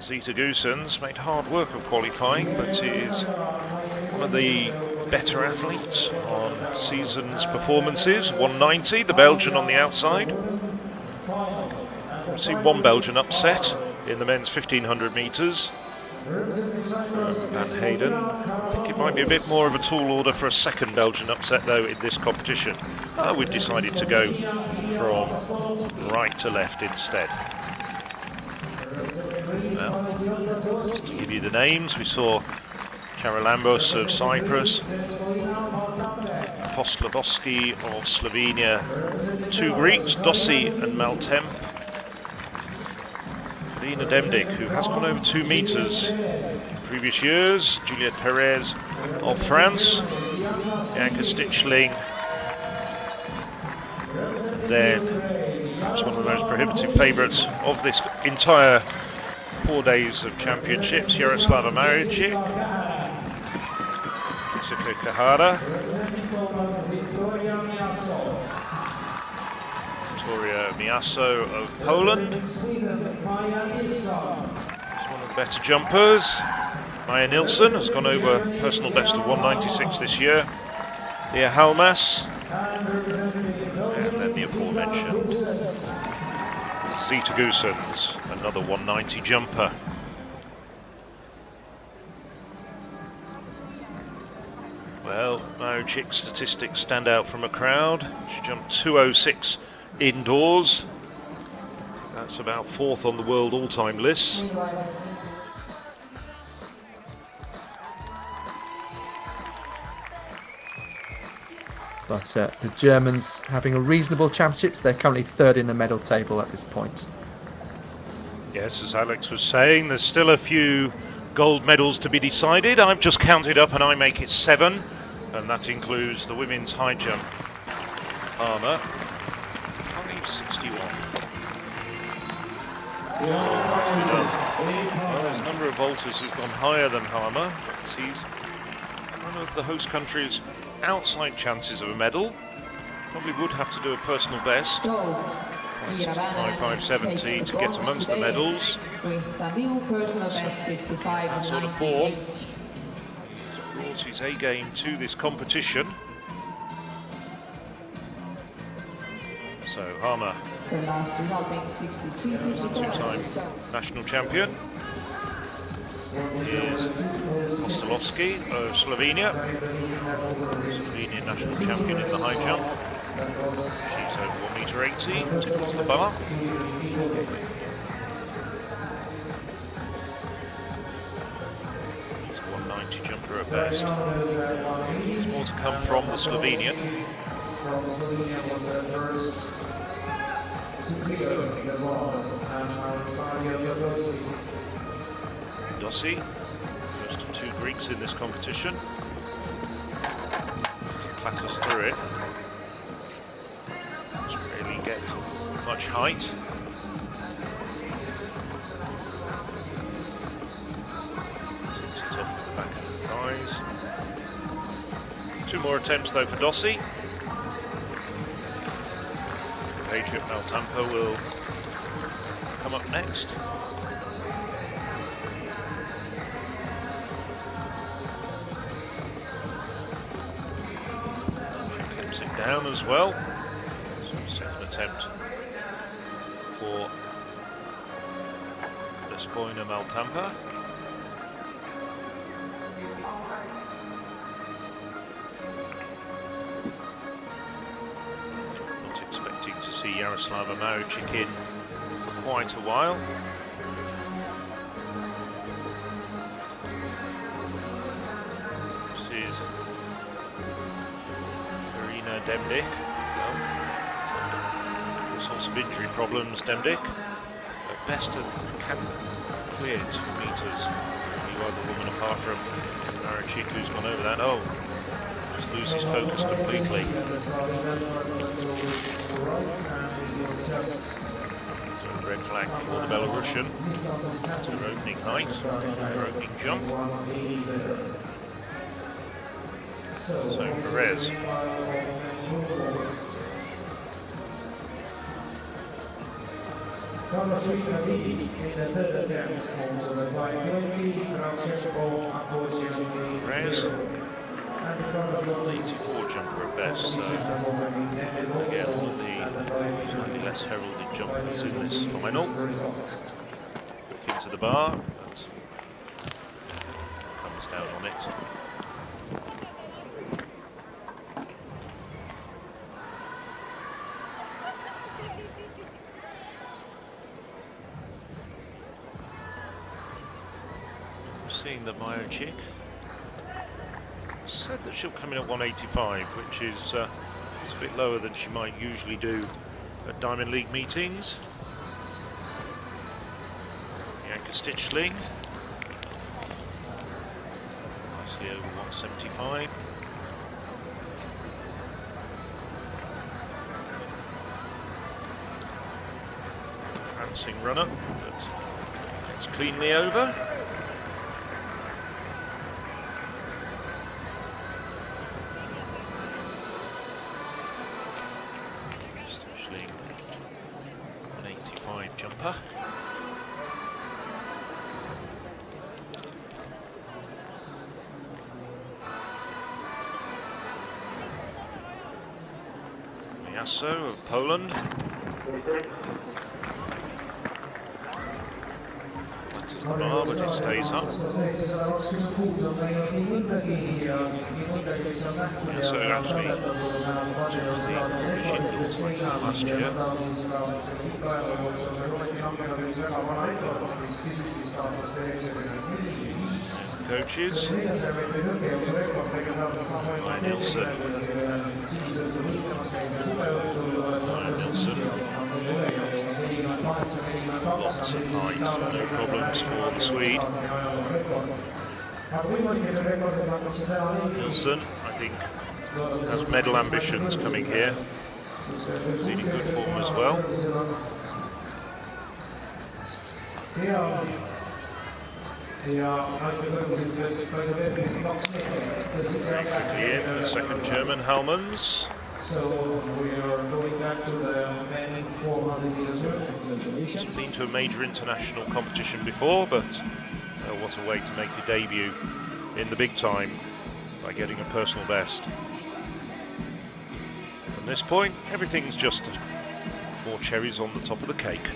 Zita Goossens made hard work of qualifying, but is one of the better athletes on season's performances. 190, the Belgian on the outside. We've seen one Belgian upset in the men's 1500 metres. Van Hayden. I think it might be a bit more of a tall order for a second Belgian upset, though, in this competition. We've decided to go from right to left instead. Well, just to give you the names, we saw Charalambos of Cyprus, Poslavovsky of Slovenia, two Greeks, Dossi and Maltemp, Lina Demdik, who has gone over 2 metres in previous years, Juliette Perez of France, Bianca Stichling, and then perhaps one of the most prohibitive favourites of this entire 4 days of championships, Yaroslava Mahuchikh, Jessica Kahara, Victoria Miasso of Poland, one of the better jumpers. Maja Nilsson has gone over personal best of 196 this year. Leah Halmas, and then the aforementioned Zita Goossens, another 190 jumper. Well, Mahuchikh's statistics stand out from a crowd. She jumped 206 indoors. That's about 4th on the world all-time list. But the Germans having a reasonable championships. They're currently 3rd in the medal table at this point. Yes, as Alex was saying, there's still a few gold medals to be decided. I've just counted up and I make it 7, and that includes the women's high jump. Armour, 561. Well, there's a number of vaulters who've gone higher than Harmer. He's one of the host country's outside chances of a medal. Probably would have to do a personal best. 5.70 to get amongst the medals. Sort of form. He's brought his A game to this competition. So Harmer, two-time national champion. Here's Kostelovsky of Slovenia, Slovenian national champion in the high jump. She's over 1.80 metres, towards the bar. She's a 190 jumper at best. There's more to come from the Slovenian. Dossi, first of 2 Greeks in this competition, clatters through it. Doesn't really get much height. Sits it up at the back of the thighs. 2 more attempts though for Dossi. Patriot Maltampa will come up next. Clips it down as well. So second attempt for Despoina Maltampa. Yaroslava Mahuchikh in for quite a while. This is Irina Demdik. All sorts of injury problems, Demdik. At best, can clear 2 metres. You are the woman apart from Mahuchikh who's gone over that. Oh, just loses focus completely. So red flag for the Belarusian. To her opening height, her opening jump. So Perez. Rez, 84 jumper at best, so again all the slightly less heralded jumpers in this final. Look into the bar, but comes down on it. Seeing that Mahuchikh said that she'll come in at 185, which is a bit lower than she might usually do at Diamond League meetings. The anchor stitch sling, nicely over 175. Prancing runner, but it's cleanly over. Jumper. Miaso of Poland. That's the bar, but it stays up. Miaso actually last year. Coaches. Maja Nilsson. Lots of height, no problems for the Swede. Nilsson, I think, has medal ambitions coming here. He's in good form as well. Quickly in, the second German, Hellmans. So we are going back to the men 400 meters. He's been to a major international competition before, but what a way to make your debut in the big time by getting a personal best. From this point, everything's just more cherries on the top of the cake.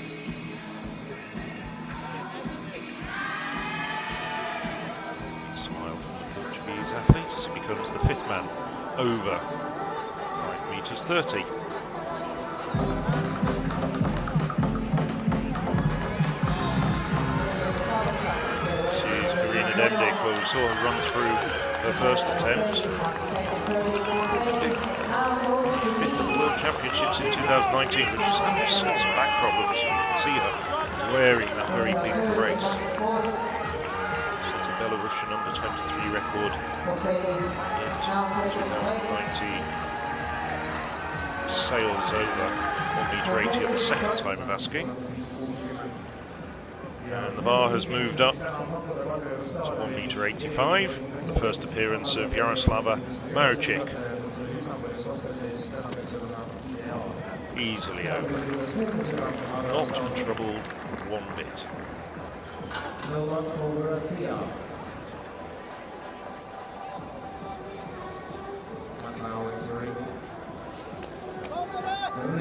Smile from the Portuguese athlete as he becomes the fifth man over 5 meters 30. She's Karina Demdik, who we saw her run through her first attempt. Fifth at the World Championships in 2019, but she's had all sorts of back problems. You can see her wearing that very big brace. Set a Belarusian under 23 record in 2019. Sails over 1 meter 80 at the second time of asking. And the bar has moved up to 1 meter 85. The first appearance of Yaroslava Mahuchikh. Easily over. Not troubled one bit.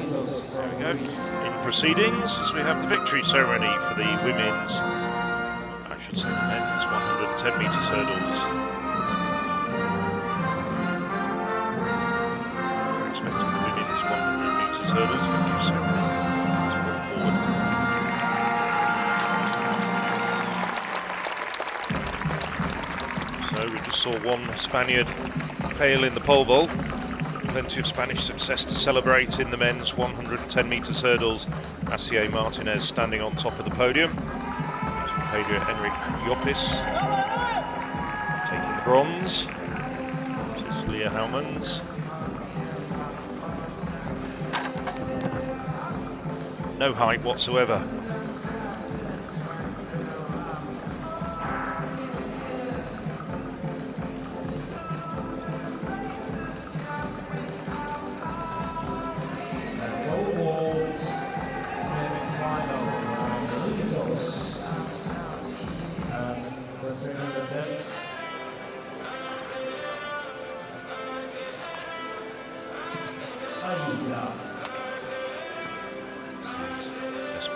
There we go. In proceedings, as we have the victory ceremony for the women's, I should say the men's 110 metres hurdles. We're expecting the women's 100 metres hurdles victory ceremony to go forward. So we just saw one Spaniard fail in the pole vault. Plenty of Spanish success to celebrate in the men's 110 metres hurdles. Asier Martinez standing on top of the podium. Pedro Enric Llopis taking the bronze. This is Leah Hellmans. No height whatsoever.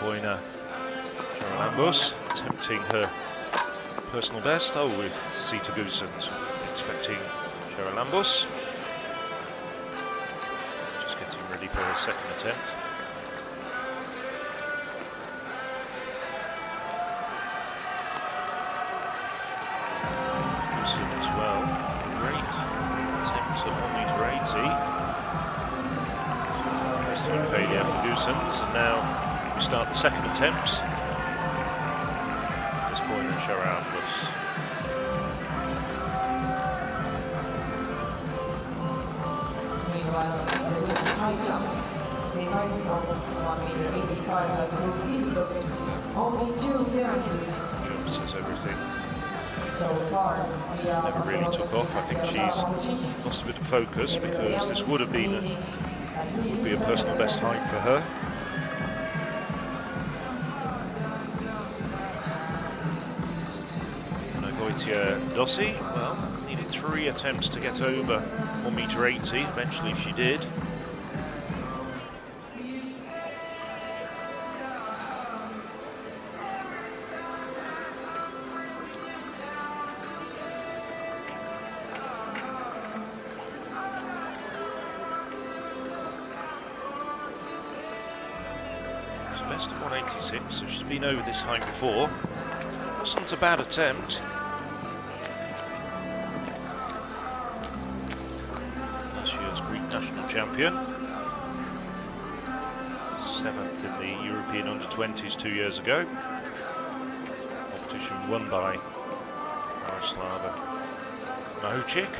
Spoiler Charalambos attempting her personal best. Oh, with Sita Gusens expecting Charalambos. Just getting ready for her second attempt. Gusens as well. Great attempt at 1 metre 80. Failure for Gusens, and now we start the second attempt. This point at Charalambos. Meanwhile, the women's high jump, the high jump of 1 metre 85 has proved difficult. Only 2 appearances Says everything. so far. Never really took off. I think she's lost a bit of focus because this would have been a personal best height for her. Dossi, well, needed 3 attempts to get over 1 metre 80. Eventually she did. She's best of 186, so she's been over this height before. Wasn't a bad attempt. National champion, 7th in the European under-20s 2 years ago. Competition won by Yaroslava Mahuchikh.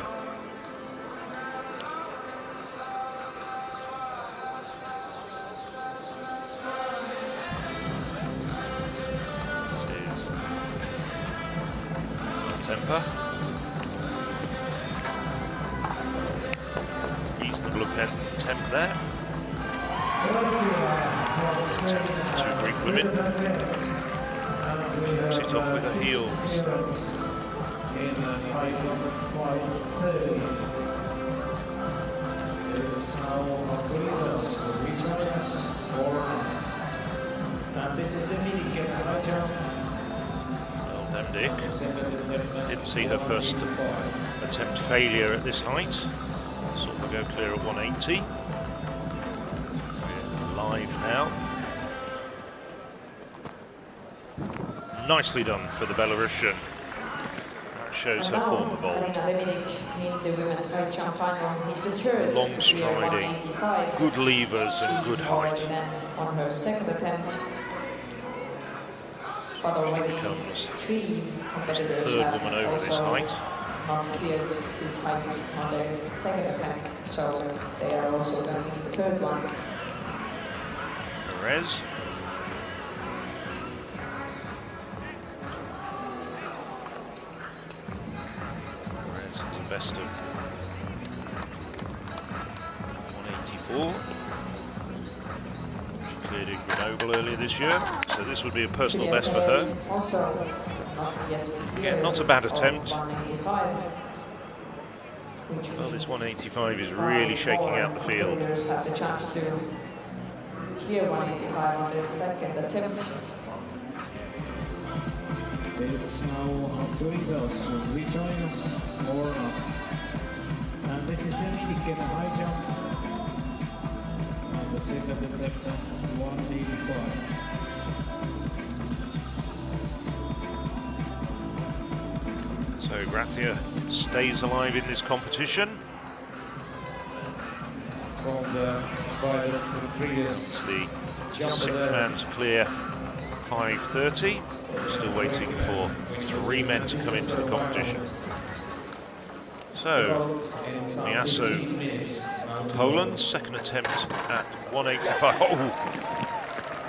This is temper. Attempt there. 2 Greek women. Sit off with her heels. This is the mini-cap high jump. Well done, Dick. Didn't see her first attempt failure at this height. Go clear at 180. We're live now. Nicely done for the Belarusian. That shows her form of old. Long striding, good levers and good height. On her second attempt. But already Becomes 3 competitors the 3rd woman over this height. Not cleared this height on their second attempt, so they are also going to the 3rd one. Perez. Perez is the best of 184. She cleared in Grenoble earlier this year, so this would be a personal best for her. Yeah, not a bad attempt. Well, this 185 is really shaking out the field. Have the chance to clear 185 on the second attempt. It's now doing those. We join us or not. And this is the mini-cap high jump. And the second attempt 185. So Gracia stays alive in this competition. From the previous It's the 6th man to clear 5:30. Still waiting for 3 men to come into the competition. So, Miaso, Poland, second attempt at 185. Oh,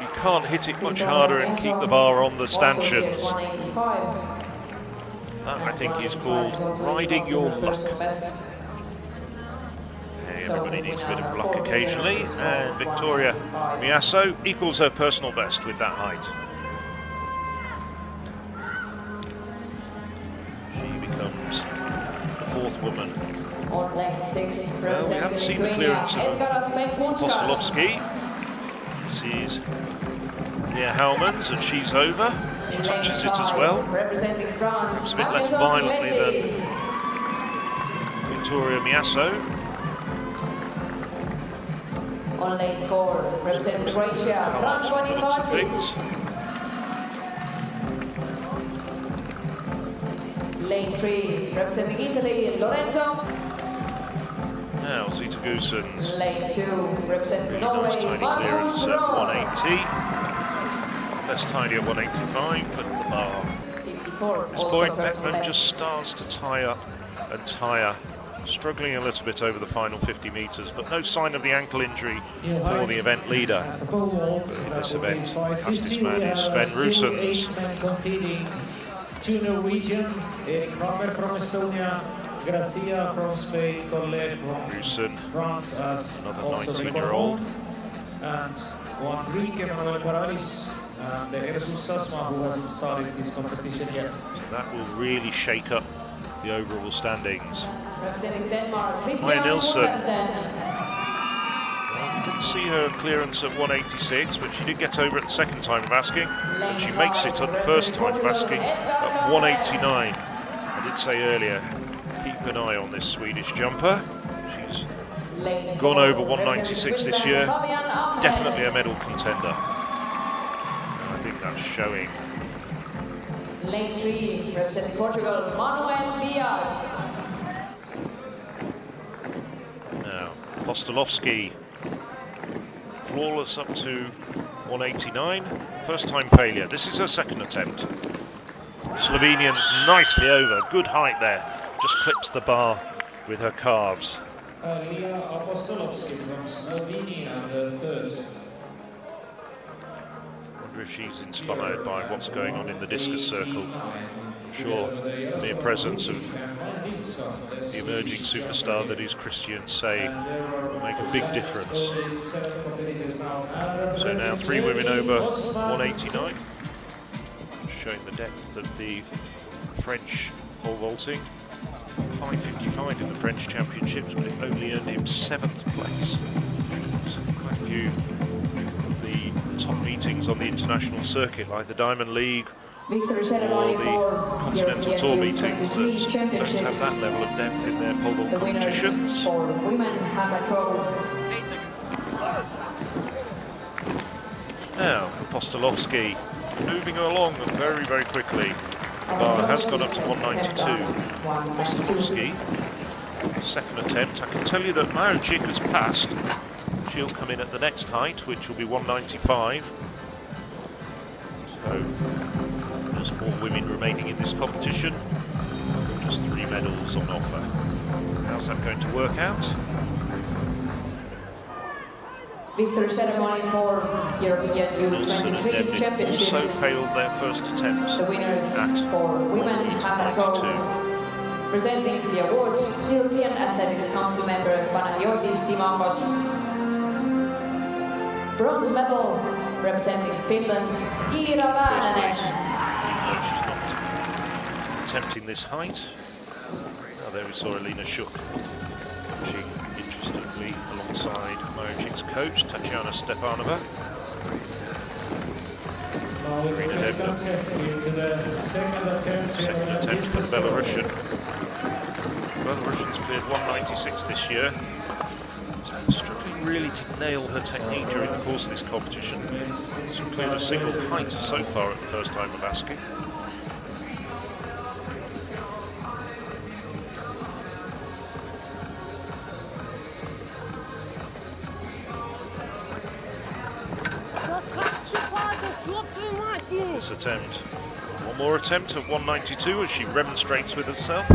you can't hit it much harder and keep the bar on the stanchions. That, I think, is called riding your luck. Hey, everybody needs a bit of luck occasionally, and Victoria Miaso equals her personal best with that height. She becomes the 4th woman. On lane 6, Well, we haven't seen the clearance of Postolovsky. This is Yeah, Hellmans, and she's over. Touches it as well. Representing France, a bit less violently than Victoria Miasso. On lane 4, representing Croatia, Francois Nilsson. Lane 3, representing Italy, Lorenzo. Now Zita Goossens. Lane 2, representing Norway, Nice tiny clearance at 180. Less tidy at 185, but the bar. 54. At this point, Beckman just starts to tie up and tire. Struggling a little bit over the final 50 metres, but no sign of the ankle injury for the event leader. In this event, fastest man is Sven Roosens. 2 Norwegian, Erik Kramer from Estonia, Gracia from Spain, Collet from France, as another also 19-year-old. And one Greek, Emmanuel Paralis, and Yaroslava Mahuchikh, who hasn't started this competition yet. That will really shake up the overall standings. Representing Denmark, Maja Nilsson. Didn't see her clearance at 186, but she did get over it the second time of asking, and she makes it at the first time of asking at 189. I did say earlier, keep an eye on this Swedish jumper. She's gone over 196 this year, definitely a medal contender. And I think that's showing. Lane 3, representing Portugal, Manuel Diaz. Now, Postolovsky, flawless up to 189. First time failure. This is her second attempt. Slovenian's nicely over. Good height there. Just clips the bar with her calves. Leah Apostolovsky from Slovenia, the third. Wonder if she's inspired by what's going on in the discus circle. I'm sure the mere presence of the emerging superstar that is Christian Say will make a big difference. So now 3 women over 189, showing the depth of the French pole vaulting. 5.55 in the French Championships, but it only earned him 7th place. So quite a few of the top meetings on the international circuit, like the Diamond League or the Continental Tour meetings, that don't have that level of depth in their pole vault competitions. For women hammer throw. Now, Postolovsky moving along very, very quickly. The bar has gone up to 192. Postolovsky, second attempt. I can tell you that Mahuchikh has passed. She'll come in at the next height, which will be 195. So, there's 4 women remaining in this competition. Just 3 medals on offer. How's that going to work out? Victory ceremony for European U23 Championships. Also failed their first attempt. The winners for women hammer throw. Presenting the awards, European Athletics Council member Panagiotis Timakos. Bronze medal representing Finland, Iira Väänänen. Even though she's not attempting this height. Now there we saw Alina Schuck, interestingly alongside Mahuchikh's coach, Tatiana Stepanova. Now it's into the second attempt For the Belarusian. Belarusian's cleared 196 this year. Struggling really to nail her technique during the course of this competition. She's cleared a single height so far at the first time of asking. This attempt. One more attempt at 192 as she remonstrates with herself.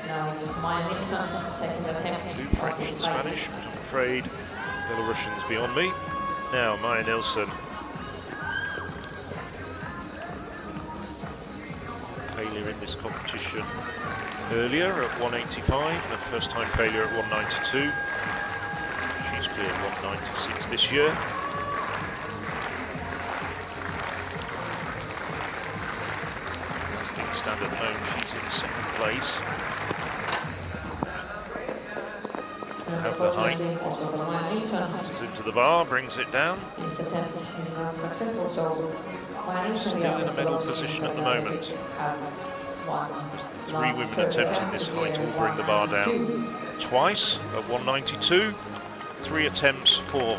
Now it's Maja Nilsson's second attempt. 2 cracking Spanish, but I'm afraid Belarusian's beyond me. Now Maja Nilsson. Failure in this competition earlier at 185, and a first time failure at 192. She's cleared 196 this year. at the moment. She's in second place. Have the height. Passes into the bar, brings it down. Still in a medal position at the moment. The 3 women attempting this height will bring the bar down twice at 192. 3 attempts for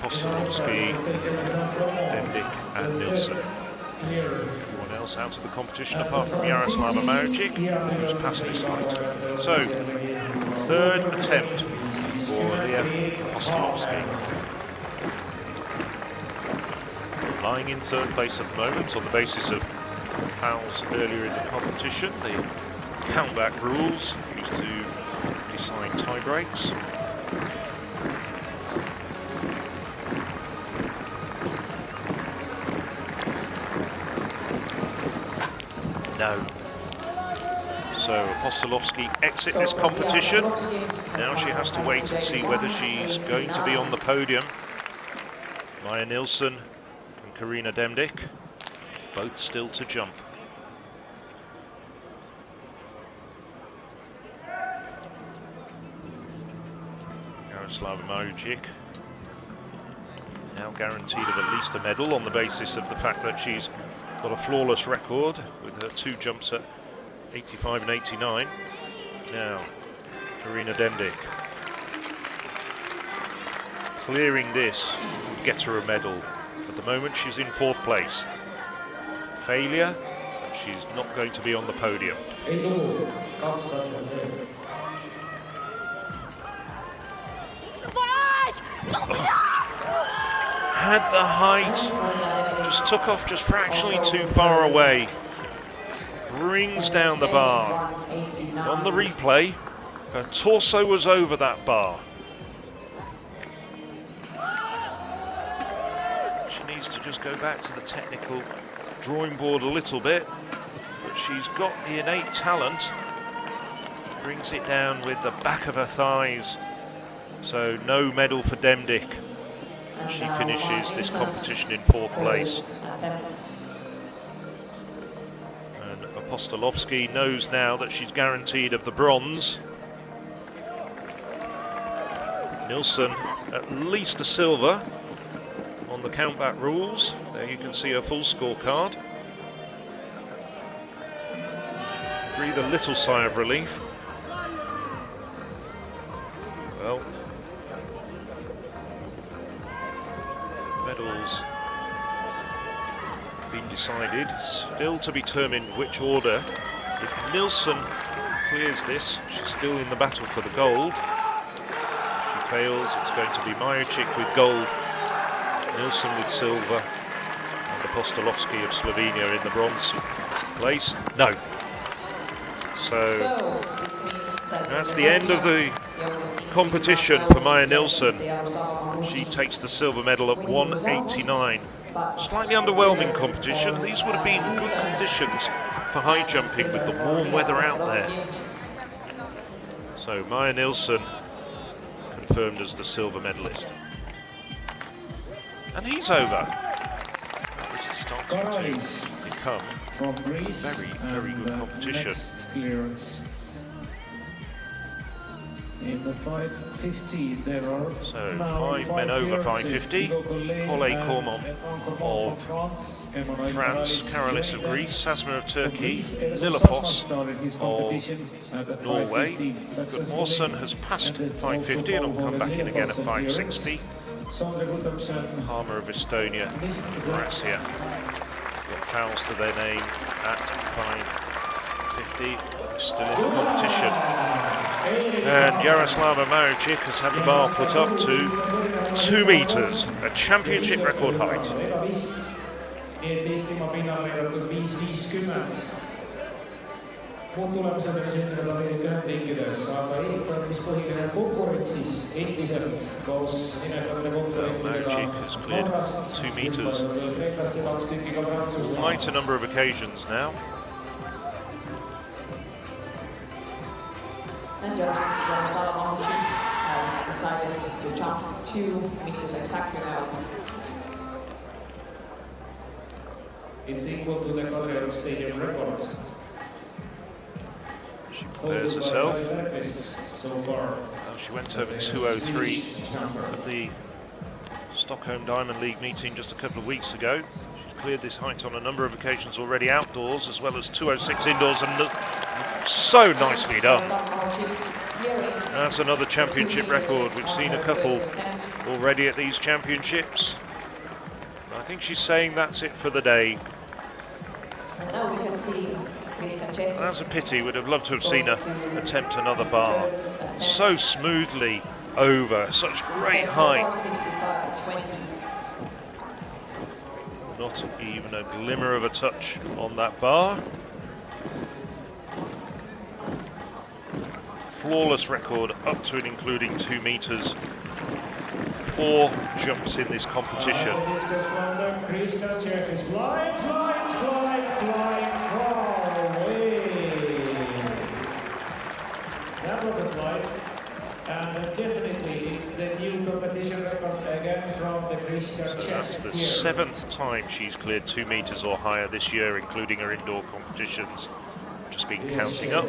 Apostolowski, Demdik and Nilsson. Everyone else out of the competition apart from Yaroslava Mahuchikh, who's passed this height. So, 3rd attempt for Leah Apostolowski. Lying in 3rd place at the moment on the basis of fouls earlier in the competition. The countback rules used to decide tie breaks. No. So Apostolowski exits this competition. Now she has to wait and see whether she's going to be on the podium. Maja Nilsson and Karina Demdik, both still to jump. Yaroslava Mahuchikh now guaranteed of at least a medal on the basis of the fact that she's got a flawless record with her 2 jumps at 85 and 89. Now, Karina Demdik clearing this will get her a medal. At the moment she's in 4th place. Failure, but she's not going to be on the podium. Had the height, just took off just fractionally too far away. Brings down the bar. On the replay, her torso was over that bar. She needs to just go back to the technical drawing board a little bit, but she's got the innate talent. Brings it down with the back of her thighs. So no medal for Demdik. She finishes this competition in 4th place. And Apostolowski knows now that she's guaranteed of the bronze. Nilsson at least a silver on the countback rules. There you can see her full scorecard. Breathe a little sigh of relief. Well, medals been decided, still to be determined which order. If Nilsson clears this, she's still in the battle for the gold. If she fails, it's going to be Mahuchikh with gold, Nilsson with silver, and Apostolowski of Slovenia in the bronze place. No. So that's the end of the competition for Maja Nilsson. She takes the silver medal at 189. Slightly underwhelming competition. These would have been good conditions for high jumping with the warm weather out there. So Maja Nilsson confirmed as the silver medalist. And he's over. This is starting to become very good competition. In the 550, there are so 5 men over 550. Ole Kormon of France, Karolis of Greece, Sasma of Turkey, Lillefos of Norway. Gudmorsen has passed 550 and will come back in again at 560. Harmer of Estonia and Gracia got fouls to their name at 550, but still in the competition. And Yaroslava Mahuchikh has had the bar put up to 2 meters, a championship record height. Mahuchikh has cleared 2 meters quite a number of occasions now. And Yaroslava Mahuchikh has decided to jump 2 meters exactly now. It's equal to the Kadriorgu Stadium record. She prepares herself. So far. She went over 2:03 at the Stockholm Diamond League meeting just a couple of weeks ago. She's cleared this height on a number of occasions already outdoors, as well as 2:06 indoors, and so nicely done. That's another championship record. We've seen a couple already at these championships. I think she's saying that's it for the day. And now we can see That's a pity. Would have loved to have seen her attempt another bar. So smoothly over, such great height. Not even a glimmer of a touch on that bar. Flawless record up to and including 2 meters. 4 jumps in this competition. That was a flight, and definitely it's the new competition record again from the Christian. So that's the 7th time she's cleared 2 meters or higher this year, including her indoor competitions. Just been counting up.